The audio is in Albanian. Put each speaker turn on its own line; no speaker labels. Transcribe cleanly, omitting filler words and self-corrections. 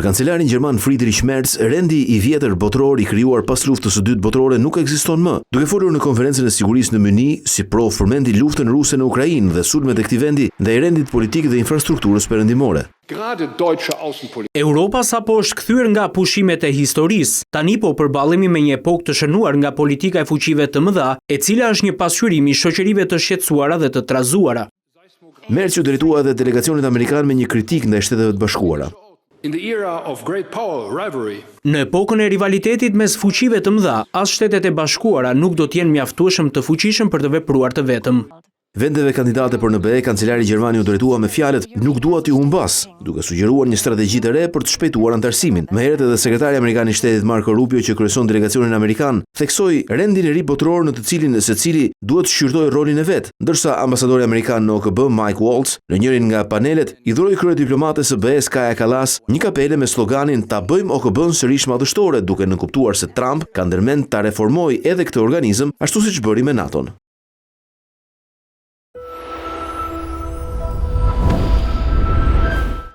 Për kancelarin gjerman Friedrich Merz, rendi i vjetër botëror i krijuar pas luftës së dytë botërore nuk ekziston më. Duke folur në konferencën e sigurisë në Munich, Siprov përmendi luftën ruse në Ukrainë dhe sulmet e këtij vendi ndaj rendit politik dhe infrastrukturës perëndimore.
Europa sapo është kthyer nga pushimet e historisë, tani po përballemi me një epokë të shënuar nga politika e fuqive të mëdha, e cila është një pasqyrim i shoqërive të shqetësuara dhe të trazuara.
Merz u drejtua edhe delegacionit amerikan me një kritik ndaj Shteteve të Bashkuara.
Në epokën e rivalitetit mes fuqive të mëdha, as Shtetet e Bashkuara nuk do të jenë mjaftueshëm të fuqishëm për të vepruar të vetëm.
Vendeve kandidate për NBE, kancelari gjerman u drejtua me fjalët "nuk dua t'ju humbas", duke sugjeruar një strategji të re për të shpejtuar antarësimin. Më herët edhe sekretari amerikan i shtetit Marco Rubio, që kryeson delegacionin amerikan, theksoi rendin e ri botëror në të cilin secili duhet të shqyrtojë rolin e vet, ndërsa ambasadori amerikan në OKB Mike Waltz, në njërin nga panelet, i dhuroi kryediplomates së BE-s Kaja Kallas një kapele me sloganin "Ta bëjmë OKB-n sërish madhështore", duke nënkuptuar se Trump ka ndërmend ta reformojë edhe këtë organizëm, ashtu siç bëri me NATO-n.